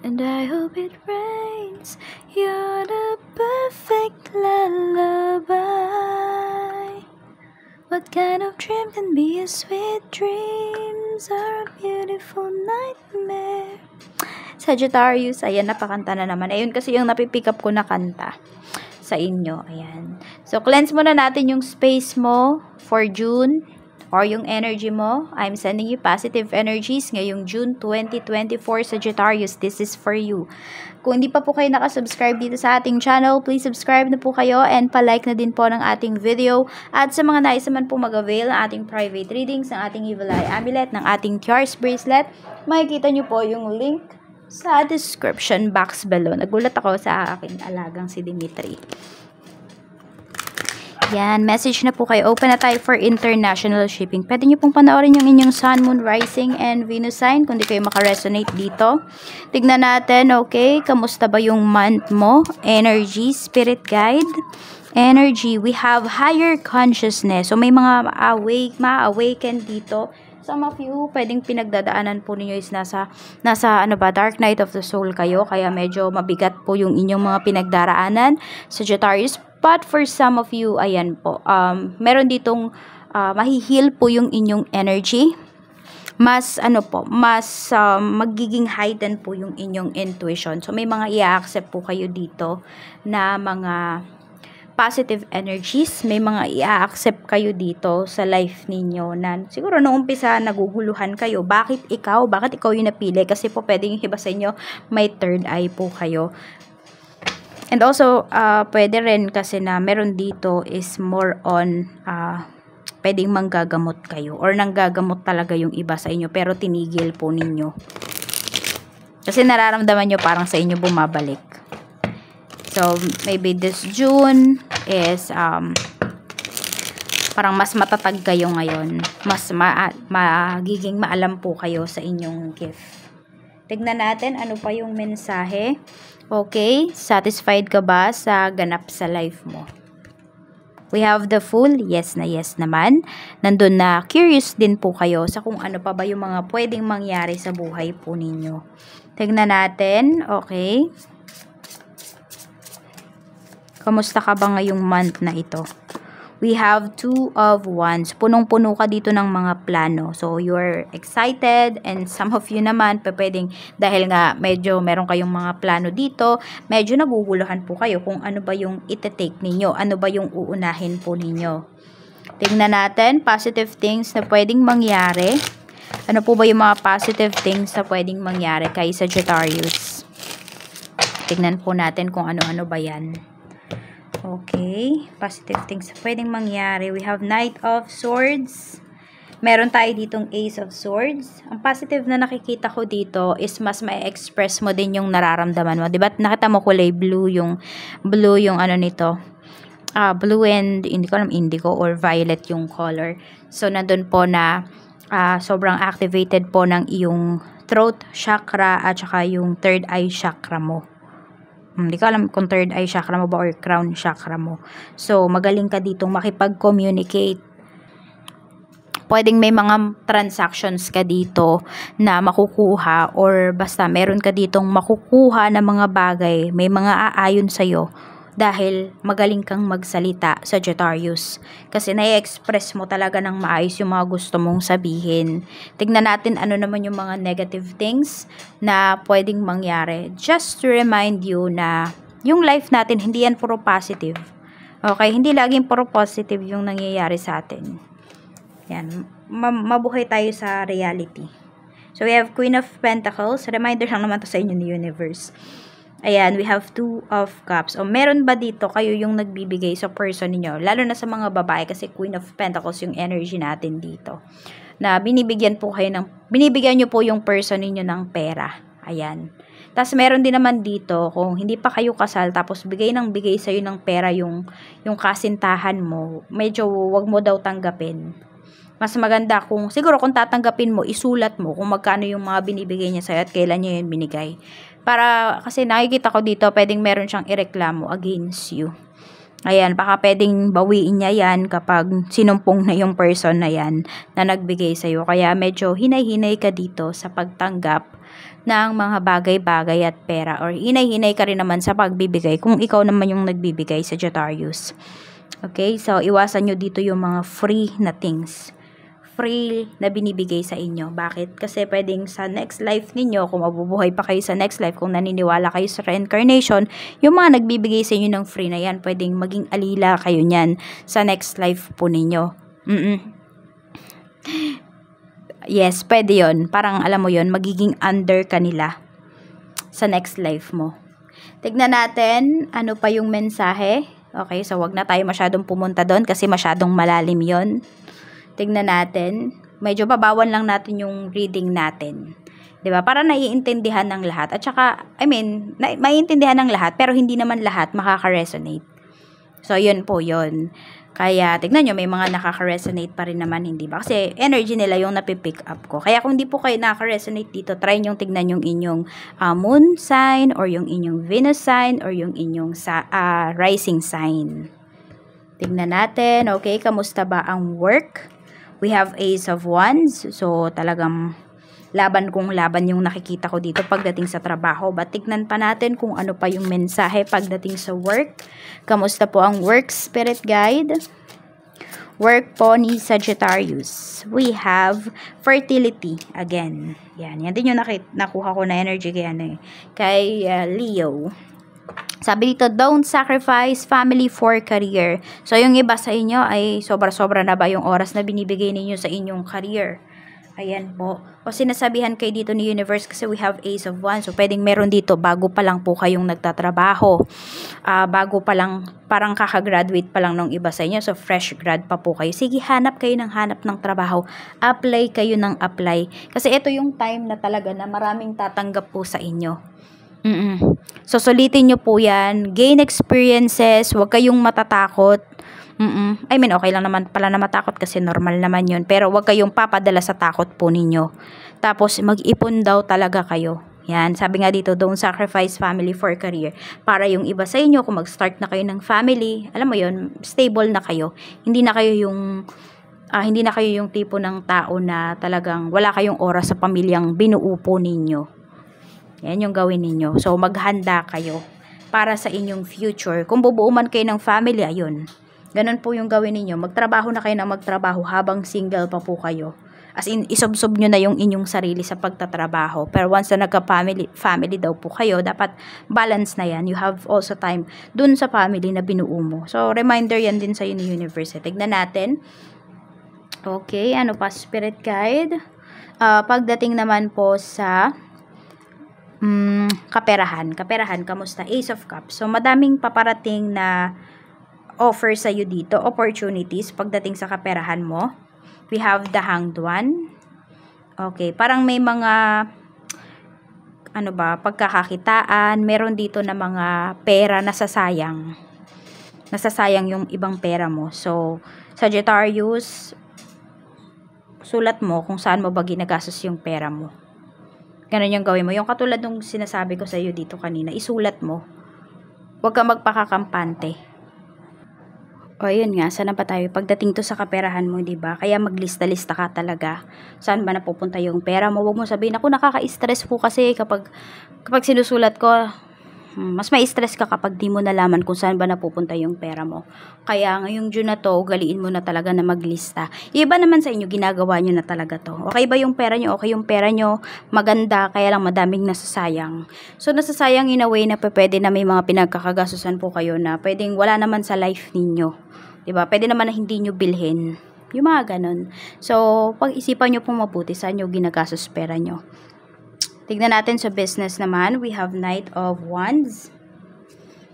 And I hope it rains. You're the perfect lullaby. What kind of dream can be a sweet dreams or a beautiful nightmare? Sagittarius, ayan, napakanta na naman. Ayun kasi yung napipick up ko na kanta sa inyo. Ayan. So, cleanse muna natin yung space mo for June or yung energy mo. I'm sending you positive energies ngayong June 2024, Sagittarius. This is for you. Kung hindi pa po kayo nakasubscribe dito sa ating channel, please subscribe na po kayo and palike na din po ng ating video. At sa mga nais naman po mag-avail ng ating private readings, ng ating Evil Eye Amulet, ng ating Tiars Bracelet, makikita nyo po yung link sa description box below. Nagulat ako sa aking alagang si Dimitri. Yan, message na po kayo. Open na tayo for international shipping. Pwede nyo pong panoorin yung inyong Sun, Moon, Rising, and Venus sign kung di kayo makaresonate dito. Tignan natin, okay? Kamusta ba yung month mo? Energy, spirit guide. Energy, we have higher consciousness. So, may mga ma-awaken dito. Some of you, pwedeng pinagdadaanan po ninyo is nasa dark night of the soul kayo. Kaya medyo mabigat po yung inyong mga pinagdaraanan. Sagittarius, but for some of you, ayan po, meron ditong mahihil po yung inyong energy. Mas, magiging heightened po yung inyong intuition. So, may mga i-accept po kayo dito na mga positive energies. May mga i-accept kayo dito sa life ninyo na siguro noong umpisa naguguluhan kayo. Bakit ikaw? Bakit ikaw yung napili? Kasi po pwedeng yung iba sa inyo may third eye po kayo. And also, pwede rin kasi na meron dito is more on pwedeng manggagamot kayo or nanggagamot talaga yung iba sa inyo pero tinigil po ninyo. Kasi nararamdaman nyo parang sa inyo bumabalik. So, maybe this June is parang mas matatag kayo ngayon. Mas magiging maalam po kayo sa inyong gift. Tignan natin ano pa yung mensahe. Okay, satisfied ka ba sa ganap sa life mo? We have the Fool, yes na yes naman. Nandun na curious din po kayo sa kung ano pa ba yung mga pwedeng mangyari sa buhay po ninyo. Tignan natin, okay. Kamusta ka ba ngayong month na ito? We have Two of Wands. Punong-puno ka dito ng mga plano. So, you're excited and some of you naman, pwedeng dahil nga medyo meron kayong mga plano dito, medyo naguguluhan po kayo kung ano ba yung ite-take ninyo, ano ba yung uunahin po ninyo. Tingnan natin, positive things na pwedeng mangyari. Ano po ba yung mga positive things na pwedeng mangyari kay Sagittarius? Tingnan po natin kung ano-ano ba yan. Okay, positive things pwedeng mangyari. We have Knight of Swords. Meron tayo ditong Ace of Swords. Ang positive na nakikita ko dito is mas ma-express mo din yung nararamdaman mo. Diba? Nakita mo kulay blue yung ano nito. Blue and hindi ko alam indigo or violet yung color. So, nandun po na sobrang activated po ng iyong throat chakra at saka yung third eye chakra mo. Hindi ko alam kung third eye chakra mo ba or crown chakra mo. So, magaling ka ditong makipag-communicate. Pwedeng may mga transactions ka dito na makukuha or basta meron ka ditong makukuha na mga bagay. May mga aayon sa'yo dahil magaling kang magsalita, Sagittarius. Kasi na-express mo talaga ng maayos yung mga gusto mong sabihin. Tignan natin ano naman yung mga negative things na pwedeng mangyari. Just to remind you na yung life natin, hindi yan puro positive. Okay? Hindi laging puro positive yung nangyayari sa atin. Yan. Mabuhay tayo sa reality. So, we have Queen of Pentacles. Reminder lang naman to sa inyo ni Universe. Ayan, we have Two of Cups. O, meron ba dito kayo yung nagbibigay sa person niyo? Lalo na sa mga babae kasi Queen of Pentacles yung energy natin dito. Na binibigyan nyo po yung person niyo ng pera. Ayan. Tapos meron din naman dito, kung hindi pa kayo kasal, tapos bigay sa'yo ng pera yung kasintahan mo, medyo wag mo daw tanggapin. Mas maganda siguro kung tatanggapin mo, isulat mo kung magkano yung mga binibigay niya sa'yo at kailan niya yun binigay. Para, kasi nakikita ko dito, pwedeng meron siyang ireklamo against you. Ayan, baka pwedeng bawiin niya yan kapag sinumpong na yung person na yan na nagbigay sa'yo. Kaya medyo hinay-hinay ka dito sa pagtanggap ng mga bagay-bagay at pera, or hinay-hinay ka rin naman sa pagbibigay kung ikaw naman yung nagbibigay, Sagittarius. Okay, so iwasan nyo dito yung mga free na things, free na binibigay sa inyo. Bakit? Kasi pwedeng sa next life ninyo, kung mabubuhay pa kayo sa next life, kung naniniwala kayo sa reincarnation, yung mga nagbibigay sa inyo ng free na yan, pwedeng maging alila kayo nyan sa next life po ninyo. Yes, pwede yun. Parang alam mo yun, magiging under kanila sa next life mo. Tignan natin, ano pa yung mensahe. Okay, so wag na tayo masyadong pumunta doon kasi masyadong malalim yon. Tignan natin. Medyo babawan lang natin yung reading natin. 'Di ba? Para naiintindihan ng lahat. At saka, maiintindihan ng lahat, pero hindi naman lahat makaka-resonate. So, yun po yun. Kaya, tignan nyo, may mga nakaka-resonate pa rin naman, hindi ba? Kasi, energy nila yung napipick up ko. Kaya, kung hindi po kayo nakaka-resonate dito, try nyo tignan yung inyong moon sign, or yung inyong Venus sign, or yung inyong rising sign. Tignan natin, okay, kamusta ba ang work? We have Ace of Wands. So, talagang laban kung laban yung nakikita ko dito pagdating sa trabaho. But tignan pa natin kung ano pa yung mensahe pagdating sa work. Kamusta po ang work, Spirit Guide? Work po ni Sagittarius. We have fertility again. Yan din yung nakuha ko na energy kay Leo. Sabi dito, don't sacrifice family for career. So, yung iba sa inyo ay sobra-sobra na ba yung oras na binibigay ninyo sa inyong career? Ayan po. O sinasabihan kayo dito ni Universe kasi we have Ace of Wands. So, pwedeng meron dito, bago pa lang po kayong nagtatrabaho. Bago pa lang, parang kakagraduate pa lang ng iba sa inyo. So, fresh grad pa po kayo. Sige, hanap kayo ng trabaho. Apply kayo ng apply. Kasi ito yung time na talaga na maraming tatanggap po sa inyo. So, sulitin nyo po yan. Gain experiences. Huwag kayong matatakot. Okay lang naman pala na matakot kasi normal naman yun. Pero huwag kayong papadala sa takot po ninyo. Tapos, mag-ipon daw talaga kayo. Yan, sabi nga dito, don't sacrifice family for career. Para yung iba sa inyo, kung mag-start na kayo ng family, alam mo yun, stable na kayo. Hindi na kayo yung tipo ng tao na talagang wala kayong oras sa pamilyang binuo po ninyo. Yan yung gawin ninyo. So, maghanda kayo para sa inyong future. Kung bubuo man kayo ng family, ayun. Ganun po yung gawin ninyo. Magtrabaho na kayo na magtrabaho habang single pa po kayo. As in, isubsob nyo na yung inyong sarili sa pagtatrabaho. Pero once na family daw po kayo, dapat balance na yan. You have also time dun sa family na binuo mo. So, reminder yan din sa University. Tignan natin. Okay, ano pa? Spirit Guide. Pagdating naman po sa kaperahan, kamusta? Ace of Cups. So, madaming paparating na offer sa iyo dito, opportunities pagdating sa kaperahan mo. We have the Hanged One. Okay, parang may mga pagkakakitaan, meron dito na mga pera nasasayang. Nasasayang yung ibang pera mo. So, Sagittarius, sulat mo kung saan mo ba ginagastos yung pera mo. Ganun yung gawin mo. Yung katulad nung sinasabi ko sa iyo dito kanina, isulat mo. Huwag ka magpakakampante. O, yun nga, saan pa tayo? Pagdating to sa kaperahan mo, diba? Kaya maglista-lista ka talaga. Saan ba napupunta yung pera mo? Huwag mo sabihin, ako nakaka-stress po kasi kapag sinusulat ko, mas may stress ka kapag di mo nalaman kung saan ba napupunta yung pera mo. Kaya ngayong June na to, ugaliin mo na talaga na maglista. Yung iba naman sa inyo, ginagawa nyo na talaga to. Okay ba yung pera nyo? Okay yung pera nyo, maganda, kaya lang madaming nasasayang. So, nasasayang in a way na pwede na may mga pinagkakagasusan po kayo na pwedeng wala naman sa life ninyo. Diba? Pwede naman na hindi nyo bilhin. Yung mga ganun. So, pag-isipan nyo pong mabuti saan nyo ginagastos pera nyo. Tignan natin sa business naman. We have Knight of Wands.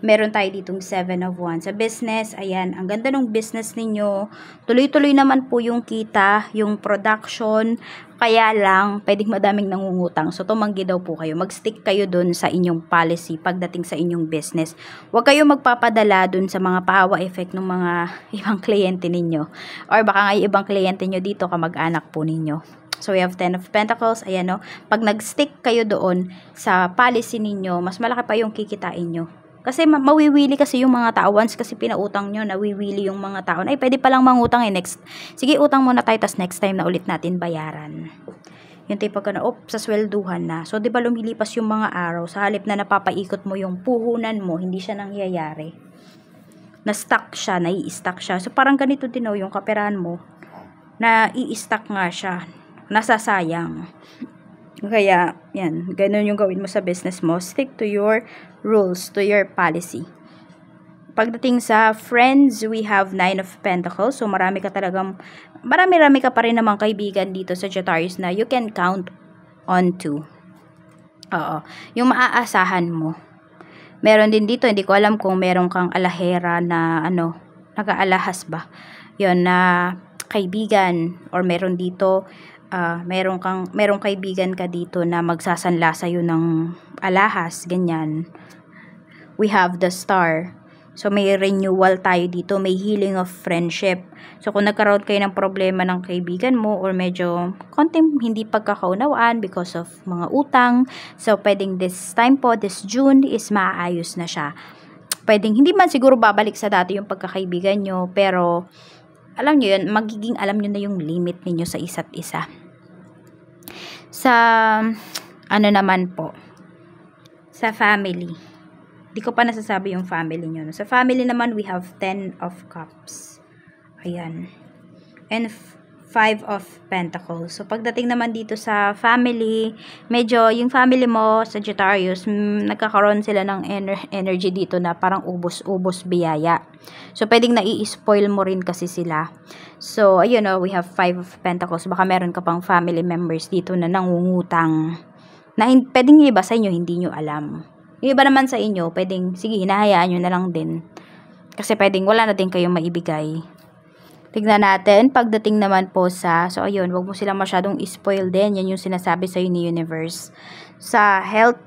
Meron tayo ditong 7 of Wands. Sa business, ayan, ang ganda ng business ninyo. Tuloy-tuloy naman po yung kita, yung production. Kaya lang, pwedeng madaming nangungutang. So, tumanggi daw po kayo. Mag-stick kayo dun sa inyong policy pagdating sa inyong business. Huwag kayo magpapadala dun sa mga pahawa effect ng mga ibang kliyente ninyo. Or baka nga yung ibang kliyente nyo dito, kamag-anak po ninyo. So, we have 10 of Pentacles. Ayan, no? Pag nag-stick kayo doon sa policy ninyo, mas malaki pa yung kikitain nyo. Kasi mawiwili kasi yung mga tao. Once kasi pinautang nyo, nawiwili yung mga tao. Ay, pwede palang mangutang next. Sige, utang muna tayo, tas next time na ulit natin bayaran. Yung tipo ka na, sa swelduhan na. So, di ba lumilipas yung mga araw, sa halip na napapaikot mo yung puhunan mo, hindi siya nangyayari. Na-stuck siya, nai-stuck siya. So, parang ganito din yung kaperahan mo, na i-stuck nga siya, nasasayang. Kaya, yan, ganun yung gawin mo sa business mo. Stick to your rules, to your policy. Pagdating sa friends, we have 9 of Pentacles. So, marami ka pa rin namang kaibigan dito sa Sagittarius na you can count on to. Oo. Yung maaasahan mo. Meron din dito, hindi ko alam kung meron kang alahera na, nag-aalahas ba? Yun, na kaibigan. Or meron dito, merong kaibigan ka dito na magsasanla sa'yo ng alahas, ganyan. We have the Star. So, may renewal tayo dito. May healing of friendship. So, kung nagkaroon kayo ng problema ng kaibigan mo or medyo konting hindi pagkakaunawaan because of mga utang. So, pwedeng this time po, this June is maaayos na siya. Pwedeng hindi man siguro babalik sa dati yung pagkakaibigan nyo. Pero, alam nyo yun, magiging alam nyo na yung limit ninyo sa isa't isa. Sa, naman po, sa family. Di ko pa nasasabi yung family nyo. Sa family naman, we have 10 of Cups. Ayan. And 5 of Pentacles. So, pagdating naman dito sa family, medyo yung family mo, Sagittarius, nagkakaroon sila ng energy dito na parang ubos-ubos biyaya. So, pwedeng nai-spoil mo rin kasi sila. So, ayun we have 5 of Pentacles. Baka meron ka pang family members dito na nangungutang. Na pwedeng yung iba sa inyo, hindi nyo alam. Yung iba naman sa inyo, pwedeng, sige, hinahayaan nyo na lang din. Kasi pwedeng wala na din kayong maibigay. Tignan natin, pagdating naman po sa, so ayun, wag mo silang masyadong spoil din. Yan yung sinasabi sa'yo ni Universe. Sa health,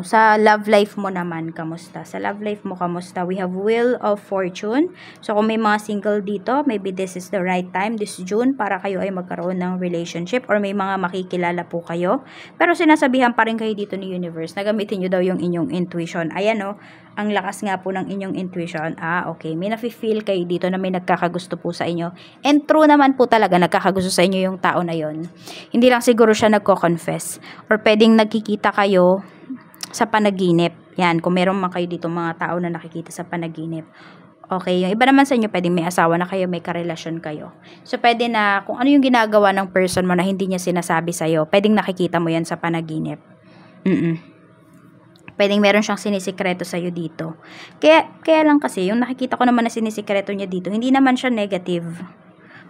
sa love life mo naman, kamusta? Sa love life mo, kamusta? We have Wheel of Fortune. So, kung may mga single dito, maybe this is the right time, this June, para kayo ay magkaroon ng relationship or may mga makikilala po kayo. Pero sinasabihan pa rin kayo dito ni Universe na gamitin nyo daw yung inyong intuition. Ayan ang lakas nga po ng inyong intuition. Okay, may nafe-feel kayo dito na may nagkakagusto po sa inyo. And true naman po talaga, nagkakagusto sa inyo yung tao na yon. Hindi lang siguro siya nagko-confess. Or pwedeng nagkikita kayo sa panaginip. Yan, kung meron man kayo dito mga tao na nakikita sa panaginip. Okay, yung iba naman sa inyo, pwedeng may asawa na kayo, may karelasyon kayo. So, pwede na, kung ano yung ginagawa ng person mo na hindi niya sinasabi sa'yo, pwedeng nakikita mo yan sa panaginip. Pwedeng meron siyang sinisikreto sa'yo dito. Kaya lang kasi, yung nakikita ko naman na sinisikreto niya dito, hindi naman siya negative.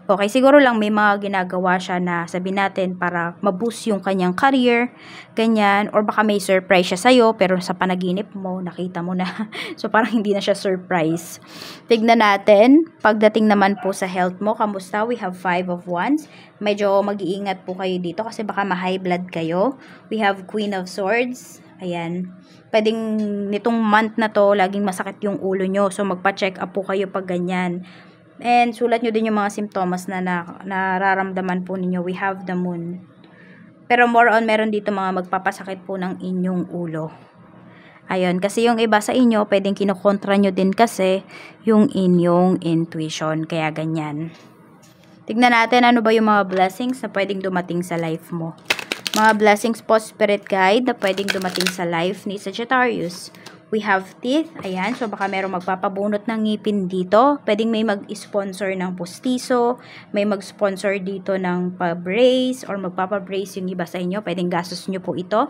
Okay, siguro lang may mga ginagawa siya na sabihin natin para ma-boost yung kanyang career, ganyan, or baka may surprise siya sa'yo, pero sa panaginip mo, nakita mo na. So, parang hindi na siya surprise. Tignan natin, pagdating naman po sa health mo, kamusta? We have 5 of Wands. Medyo mag-iingat po kayo dito kasi baka ma-high blood kayo. We have Queen of Swords. Ayan. Pwedeng nitong month na to, laging masakit yung ulo nyo. So, magpa-check up po kayo pag ganyan. And sulat nyo din yung mga simptomas na nararamdaman po ninyo. We have the Moon. Pero more on, meron dito mga magpapasakit po ng inyong ulo. Ayun, kasi yung iba sa inyo, pwedeng kinukontra nyo din kasi yung inyong intuition. Kaya ganyan. Tignan natin ano ba yung mga blessings na pwedeng dumating sa life mo. Mga blessings po, spirit guide, na pwedeng dumating sa life ni Sagittarius. We have teeth. Ayan. So, baka merong magpapabunot ng ngipin dito. Pwedeng may mag-sponsor ng postiso. May mag-sponsor dito ng pa-brace or magpapabrace yung iba sa inyo. Pwedeng gastos nyo po ito.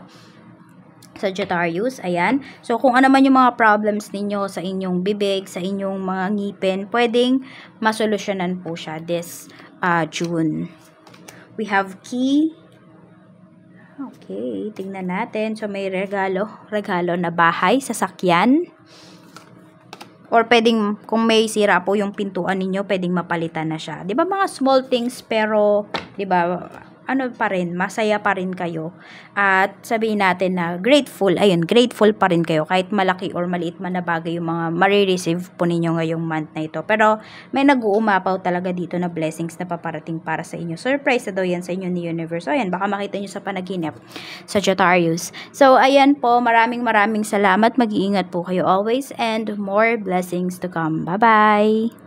Sagittarius. Ayan. So, kung ano man yung mga problems ninyo sa inyong bibig, sa inyong mga ngipin, pwedeng masolusyonan po siya this June. We have key. Okay, tingnan natin. So, may regalo na bahay, sasakyan. Or pwedeng, kung may sira po yung pintuan ninyo, pwedeng mapalitan na siya. 'Di ba mga small things, pero, 'di ba, ano pa rin, masaya pa rin kayo. At sabihin natin na grateful, ayun, grateful pa rin kayo. Kahit malaki or maliit man na bagay yung mga marireceive po ninyo ngayong month na ito. Pero, may nag-uumapaw talaga dito na blessings na paparating para sa inyo. Surprise na daw yan sa inyo ni Universe. So, ayan, baka makita nyo sa panaginip, Sagittarius. So, ayan po, maraming salamat. Mag-iingat po kayo always and more blessings to come. Bye-bye!